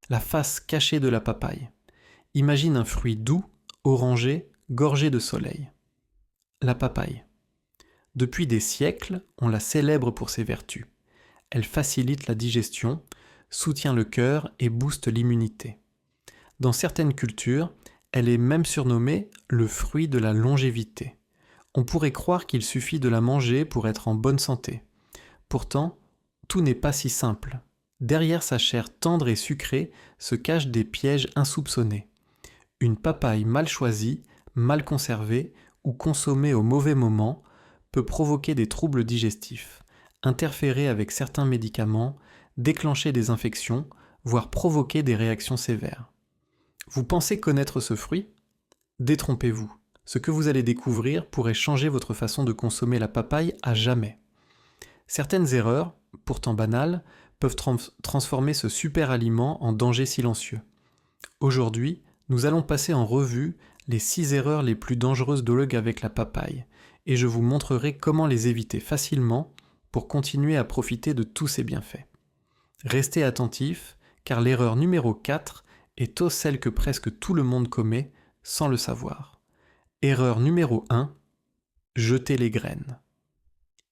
La face cachée de la papaye. Imagine un fruit doux, orangé, gorgé de soleil. La papaye. Depuis des siècles, on la célèbre pour ses vertus. Elle facilite la digestion, soutient le cœur et booste l'immunité. Dans certaines cultures, elle est même surnommée le fruit de la longévité. On pourrait croire qu'il suffit de la manger pour être en bonne santé. Pourtant, tout n'est pas si simple. Derrière sa chair tendre et sucrée se cachent des pièges insoupçonnés. Une papaye mal choisie, mal conservée ou consommée au mauvais moment peut provoquer des troubles digestifs, interférer avec certains médicaments, déclencher des infections, voire provoquer des réactions sévères. Vous pensez connaître ce fruit ? Détrompez-vous. Ce que vous allez découvrir pourrait changer votre façon de consommer la papaye à jamais. Certaines erreurs, pourtant banales, peuvent transformer ce super aliment en danger silencieux. Aujourd'hui, nous allons passer en revue les 6 erreurs les plus dangereuses avec la papaye, et je vous montrerai comment les éviter facilement pour continuer à profiter de tous ses bienfaits. Restez attentifs, car l'erreur numéro 4 est celle que presque tout le monde commet sans le savoir. Erreur numéro 1, jeter les graines.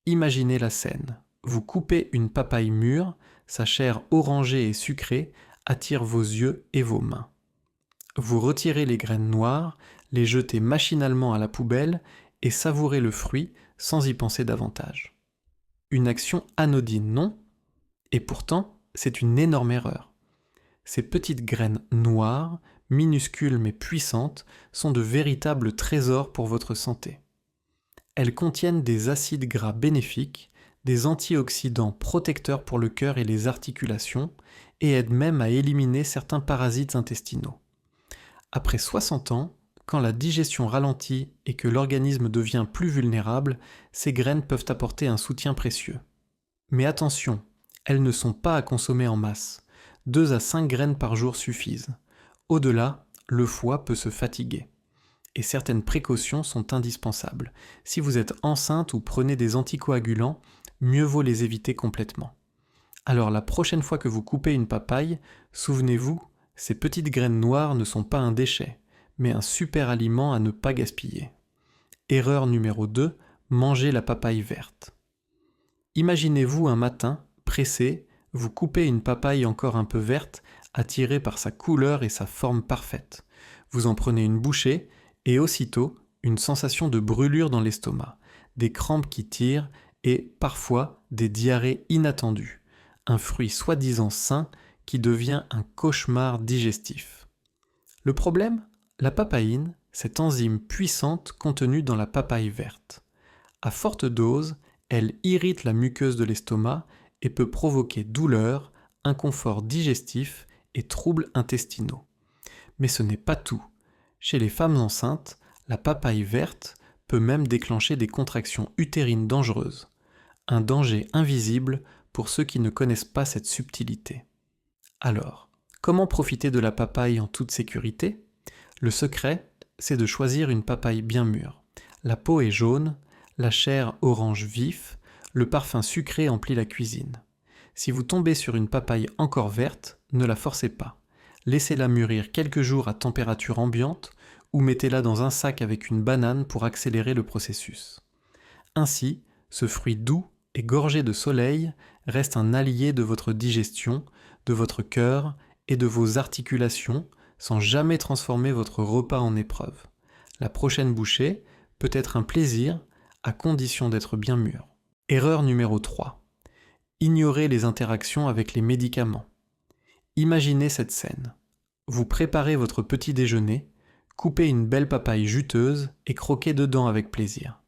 Imaginez la scène. Vous coupez une papaye mûre, sa chair orangée et sucrée attire vos yeux et vos mains. Vous retirez les graines noires, les jetez machinalement à la poubelle et savourez le fruit sans y penser davantage. Une action anodine, non ? Et pourtant, c'est une énorme erreur. Ces petites graines noires, minuscules mais puissantes, sont de véritables trésors pour votre santé. Elles contiennent des acides gras bénéfiques, des antioxydants protecteurs pour le cœur et les articulations, et aident même à éliminer certains parasites intestinaux. Après 60 ans, quand la digestion ralentit et que l'organisme devient plus vulnérable, ces graines peuvent apporter un soutien précieux. Mais attention, elles ne sont pas à consommer en masse. 2 à 5 graines par jour suffisent. Au-delà, le foie peut se fatiguer. Et certaines précautions sont indispensables. Si vous êtes enceinte ou prenez des anticoagulants, mieux vaut les éviter complètement. Alors la prochaine fois que vous coupez une papaye, souvenez-vous, ces petites graines noires ne sont pas un déchet, mais un super aliment à ne pas gaspiller. Erreur numéro 2, manger la papaye verte. Imaginez-vous un matin, pressé, vous coupez une papaye encore un peu verte, attirée par sa couleur et sa forme parfaite. Vous en prenez une bouchée, et aussitôt, une sensation de brûlure dans l'estomac, des crampes qui tirent et, parfois, des diarrhées inattendues. Un fruit soi-disant sain qui devient un cauchemar digestif. Le problème ? La papaïne, cette enzyme puissante contenue dans la papaye verte. À forte dose, elle irrite la muqueuse de l'estomac et peut provoquer douleur, inconfort digestif et troubles intestinaux. Mais ce n'est pas tout. Chez les femmes enceintes, la papaye verte peut même déclencher des contractions utérines dangereuses. Un danger invisible pour ceux qui ne connaissent pas cette subtilité. Alors, comment profiter de la papaye en toute sécurité ? Le secret, c'est de choisir une papaye bien mûre. La peau est jaune, la chair orange vif, le parfum sucré emplit la cuisine. Si vous tombez sur une papaye encore verte, ne la forcez pas. Laissez-la mûrir quelques jours à température ambiante ou mettez-la dans un sac avec une banane pour accélérer le processus. Ainsi, ce fruit doux et gorgé de soleil reste un allié de votre digestion, de votre cœur et de vos articulations sans jamais transformer votre repas en épreuve. La prochaine bouchée peut être un plaisir à condition d'être bien mûre. Erreur numéro 3. Ignorez les interactions avec les médicaments. Imaginez cette scène. Vous préparez votre petit déjeuner, coupez une belle papaye juteuse et croquez dedans avec plaisir.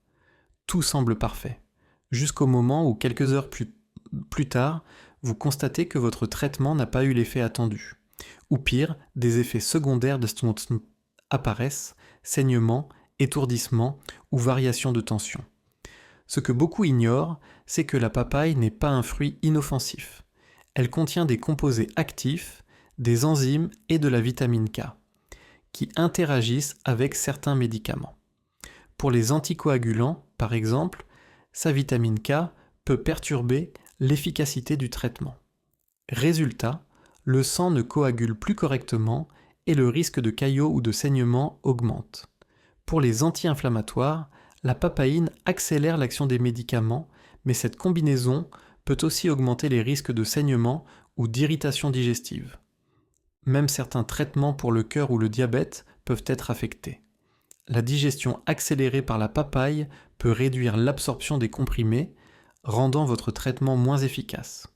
Tout semble parfait, jusqu'au moment où quelques heures plus tard, vous constatez que votre traitement n'a pas eu l'effet attendu. Ou pire, des effets secondaires apparaissent, saignements, étourdissements ou variations de tension. Ce que beaucoup ignorent, c'est que la papaye n'est pas un fruit inoffensif. Elle contient des composés actifs, des enzymes et de la vitamine K, qui interagissent avec certains médicaments. Pour les anticoagulants, par exemple, sa vitamine K peut perturber l'efficacité du traitement. Résultat, le sang ne coagule plus correctement et le risque de caillots ou de saignement augmente. Pour les anti-inflammatoires, la papaïne accélère l'action des médicaments, mais cette combinaison peut aussi augmenter les risques de saignement ou d'irritation digestive. Même certains traitements pour le cœur ou le diabète peuvent être affectés. La digestion accélérée par la papaye peut réduire l'absorption des comprimés, rendant votre traitement moins efficace.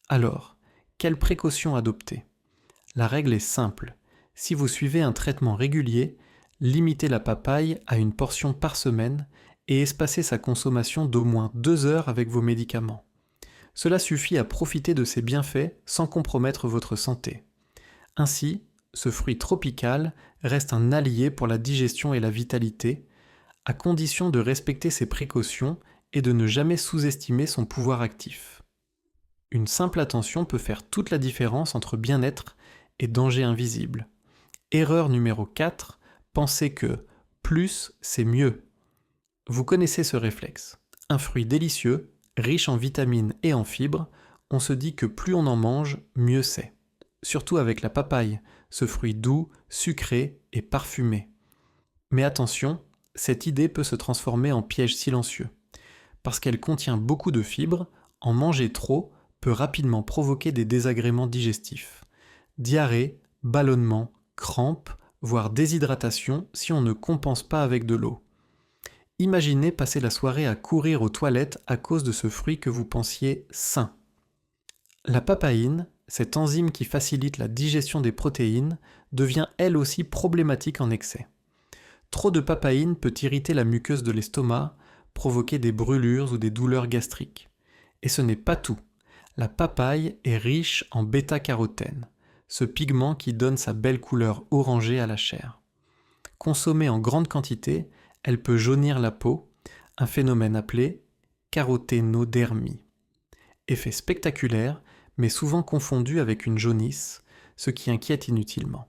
Alors, quelles précautions adopter ? La règle est simple. Si vous suivez un traitement régulier, limitez la papaye à une portion par semaine et espacez sa consommation d'au moins 2 heures avec vos médicaments. Cela suffit à profiter de ses bienfaits sans compromettre votre santé. Ainsi, ce fruit tropical reste un allié pour la digestion et la vitalité, à condition de respecter ses précautions et de ne jamais sous-estimer son pouvoir actif. Une simple attention peut faire toute la différence entre bien-être et danger invisible. Erreur numéro 4, pensez que plus c'est mieux. Vous connaissez ce réflexe. Un fruit délicieux, riche en vitamines et en fibres, on se dit que plus on en mange, mieux c'est. Surtout avec la papaye, ce fruit doux, sucré et parfumé. Mais attention, cette idée peut se transformer en piège silencieux. Parce qu'elle contient beaucoup de fibres, en manger trop peut rapidement provoquer des désagréments digestifs. Diarrhée, ballonnement, crampes, voire déshydratation si on ne compense pas avec de l'eau. Imaginez passer la soirée à courir aux toilettes à cause de ce fruit que vous pensiez sain. La papaïne, cette enzyme qui facilite la digestion des protéines, devient elle aussi problématique en excès. Trop de papaïne peut irriter la muqueuse de l'estomac, provoquer des brûlures ou des douleurs gastriques. Et ce n'est pas tout. La papaye est riche en bêta-carotène, ce pigment qui donne sa belle couleur orangée à la chair. Consommée en grande quantité, elle peut jaunir la peau, un phénomène appelé caroténodermie. Effet spectaculaire, mais souvent confondu avec une jaunisse, ce qui inquiète inutilement.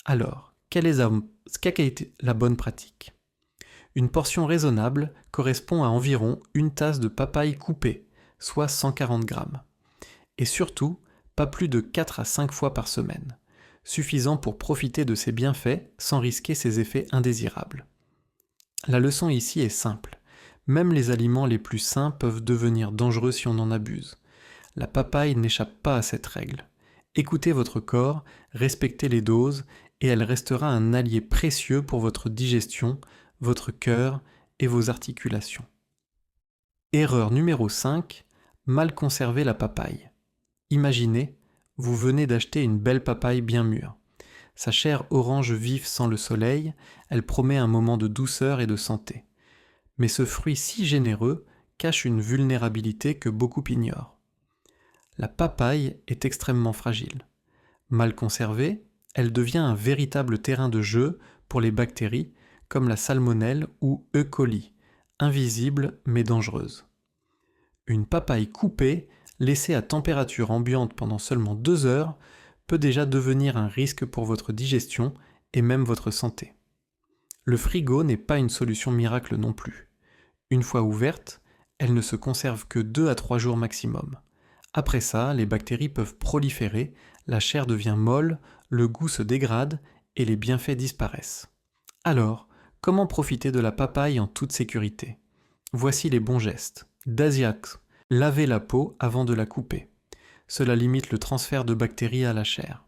Alors, quelle a été la bonne pratique ? Une portion raisonnable correspond à environ une tasse de papaye coupée, soit 140 grammes. Et surtout, pas plus de 4 à 5 fois par semaine, suffisant pour profiter de ses bienfaits sans risquer ses effets indésirables. La leçon ici est simple. Même les aliments les plus sains peuvent devenir dangereux si on en abuse. La papaye n'échappe pas à cette règle. Écoutez votre corps, respectez les doses, et elle restera un allié précieux pour votre digestion, votre cœur et vos articulations. Erreur numéro 5, mal conserver la papaye. Imaginez, vous venez d'acheter une belle papaye bien mûre. Sa chair orange vive sans le soleil, elle promet un moment de douceur et de santé. Mais ce fruit si généreux cache une vulnérabilité que beaucoup ignorent. La papaye est extrêmement fragile. Mal conservée, elle devient un véritable terrain de jeu pour les bactéries comme la salmonelle ou E. coli, invisibles mais dangereuses. Une papaye coupée, laissée à température ambiante pendant seulement 2 heures, peut déjà devenir un risque pour votre digestion et même votre santé. Le frigo n'est pas une solution miracle non plus. Une fois ouverte, elle ne se conserve que 2 à 3 jours maximum. Après ça, les bactéries peuvent proliférer, la chair devient molle, le goût se dégrade et les bienfaits disparaissent. Alors, comment profiter de la papaye en toute sécurité ? Voici les bons gestes. D'Asiax, lavez la peau avant de la couper. Cela limite le transfert de bactéries à la chair.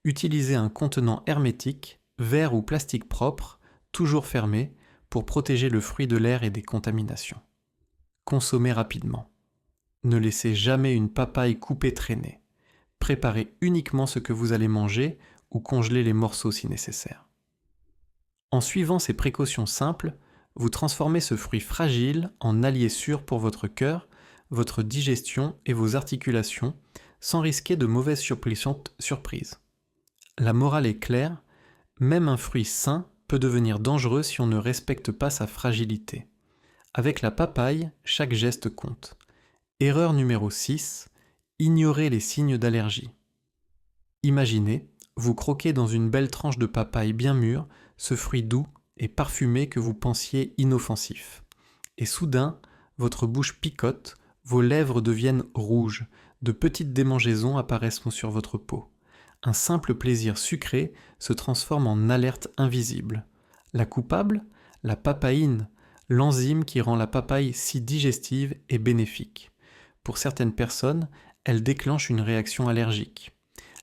Utilisez un contenant hermétique, verre ou plastique propre, toujours fermé, pour protéger le fruit de l'air et des contaminations. Consommez rapidement. Ne laissez jamais une papaye coupée traîner. Préparez uniquement ce que vous allez manger ou congelez les morceaux si nécessaire. En suivant ces précautions simples, vous transformez ce fruit fragile en allié sûr pour votre cœur, votre digestion et vos articulations, sans risquer de mauvaises surprises. La morale est claire, même un fruit sain peut devenir dangereux si on ne respecte pas sa fragilité. Avec la papaye, chaque geste compte. Erreur numéro 6, ignorez les signes d'allergie. Imaginez, vous croquez dans une belle tranche de papaye bien mûre, ce fruit doux et parfumé que vous pensiez inoffensif. Et soudain, votre bouche picote, vos lèvres deviennent rouges, De petites démangeaisons apparaissent sur votre peau. Un simple plaisir sucré se transforme en alerte invisible. La coupable? La papaïne, l'enzyme qui rend la papaye si digestive et bénéfique. Pour certaines personnes, elle déclenche une réaction allergique.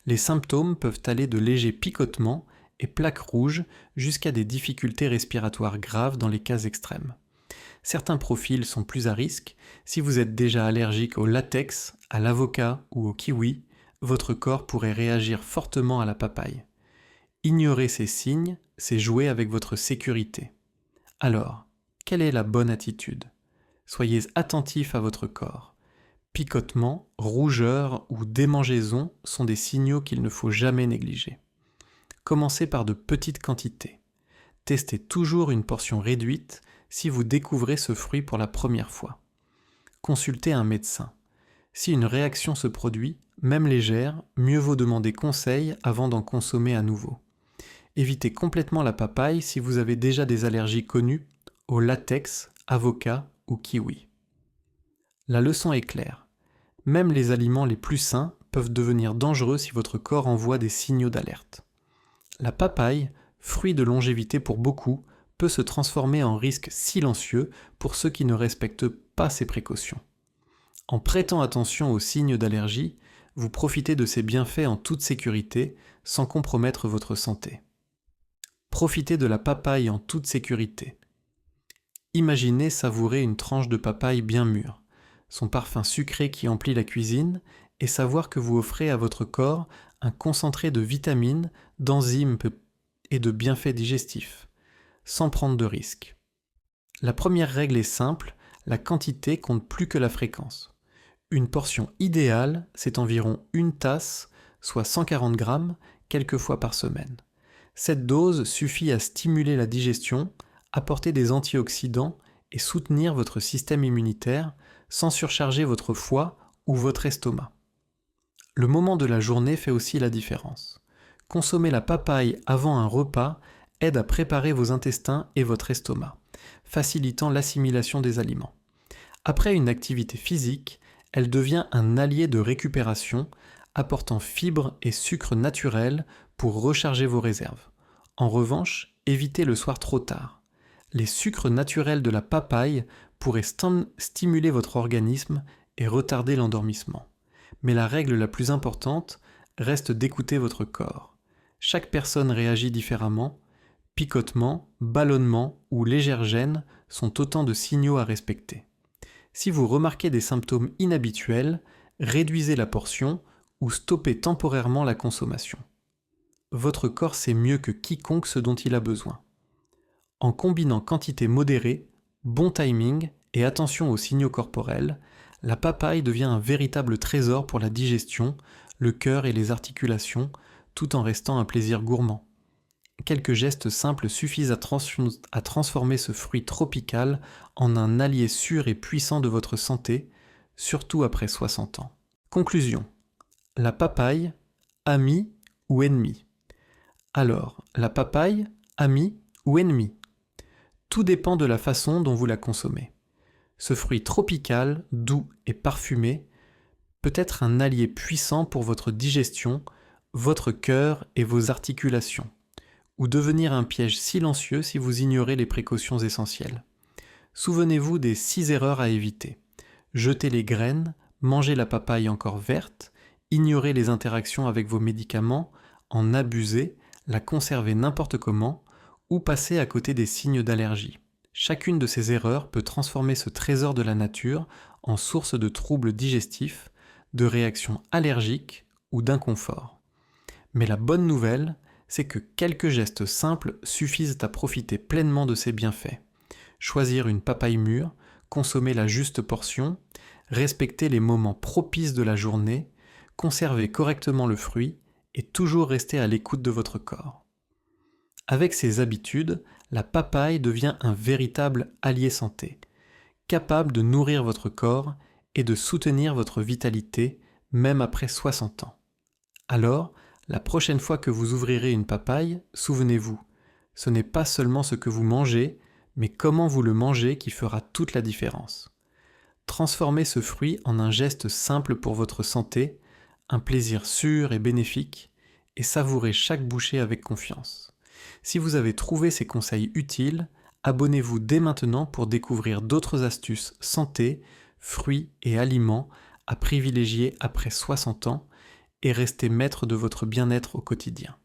Les symptômes peuvent aller de légers picotements et plaques rouges jusqu'à des difficultés respiratoires graves dans les cas extrêmes. Certains profils sont plus à risque. Si vous êtes déjà allergique au latex, à l'avocat ou au kiwi, votre corps pourrait réagir fortement à la papaye. Ignorer ces signes, c'est jouer avec votre sécurité. Alors, quelle est la bonne attitude? Soyez attentif à votre corps. Picotements, rougeurs ou démangeaisons sont des signaux qu'il ne faut jamais négliger. Commencez par de petites quantités. Testez toujours une portion réduite si vous découvrez ce fruit pour la première fois. Consultez un médecin. Si une réaction se produit, même légère, mieux vaut demander conseil avant d'en consommer à nouveau. Évitez complètement la papaye si vous avez déjà des allergies connues au latex, avocat ou kiwi. La leçon est claire. Même les aliments les plus sains peuvent devenir dangereux si votre corps envoie des signaux d'alerte. La papaye, fruit de longévité pour beaucoup, peut se transformer en risque silencieux pour ceux qui ne respectent pas ces précautions. En prêtant attention aux signes d'allergie, vous profitez de ces bienfaits en toute sécurité, sans compromettre votre santé. Profitez de la papaye en toute sécurité. Imaginez savourer une tranche de papaye bien mûre, son parfum sucré qui emplit la cuisine, et savoir que vous offrez à votre corps un concentré de vitamines, d'enzymes et de bienfaits digestifs, sans prendre de risques. La première règle est simple, la quantité compte plus que la fréquence. Une portion idéale, c'est environ une tasse, soit 140 grammes, quelques fois par semaine. Cette dose suffit à stimuler la digestion, apporter des antioxydants et soutenir votre système immunitaire sans surcharger votre foie ou votre estomac. Le moment de la journée fait aussi la différence. Consommer la papaye avant un repas aide à préparer vos intestins et votre estomac, facilitant l'assimilation des aliments. Après une activité physique, elle devient un allié de récupération, apportant fibres et sucres naturels pour recharger vos réserves. En revanche, évitez le soir trop tard. Les sucres naturels de la papaye pourraient stimuler votre organisme et retarder l'endormissement. Mais la règle la plus importante reste d'écouter votre corps. Chaque personne réagit différemment. Picotements, ballonnements ou légères gênes sont autant de signaux à respecter. Si vous remarquez des symptômes inhabituels, réduisez la portion ou stoppez temporairement la consommation. Votre corps sait mieux que quiconque ce dont il a besoin. En combinant quantité modérée, bon timing et attention aux signaux corporels, la papaye devient un véritable trésor pour la digestion, le cœur et les articulations, tout en restant un plaisir gourmand. Quelques gestes simples suffisent à transformer ce fruit tropical en un allié sûr et puissant de votre santé, surtout après 60 ans. Conclusion. La papaye, ami ou ennemi? Alors, la papaye, ami ou ennemi? Tout dépend de la façon dont vous la consommez. Ce fruit tropical, doux et parfumé peut être un allié puissant pour votre digestion, votre cœur et vos articulations, ou devenir un piège silencieux si vous ignorez les précautions essentielles. Souvenez-vous des 6 erreurs à éviter. Jeter les graines, manger la papaye encore verte, ignorer les interactions avec vos médicaments, en abuser, la conserver n'importe comment, ou passer à côté des signes d'allergie. Chacune de ces erreurs peut transformer ce trésor de la nature en source de troubles digestifs, de réactions allergiques ou d'inconfort. Mais la bonne nouvelle, c'est que quelques gestes simples suffisent à profiter pleinement de ces bienfaits. Choisir une papaye mûre, consommer la juste portion, respecter les moments propices de la journée, conserver correctement le fruit et toujours rester à l'écoute de votre corps. Avec ces habitudes, la papaye devient un véritable allié santé, capable de nourrir votre corps et de soutenir votre vitalité, même après 60 ans. Alors, la prochaine fois que vous ouvrirez une papaye, souvenez-vous, ce n'est pas seulement ce que vous mangez, mais comment vous le mangez qui fera toute la différence. Transformez ce fruit en un geste simple pour votre santé, un plaisir sûr et bénéfique, et savourez chaque bouchée avec confiance. Si vous avez trouvé ces conseils utiles, abonnez-vous dès maintenant pour découvrir d'autres astuces santé, fruits et aliments à privilégier après 60 ans et rester maître de votre bien-être au quotidien.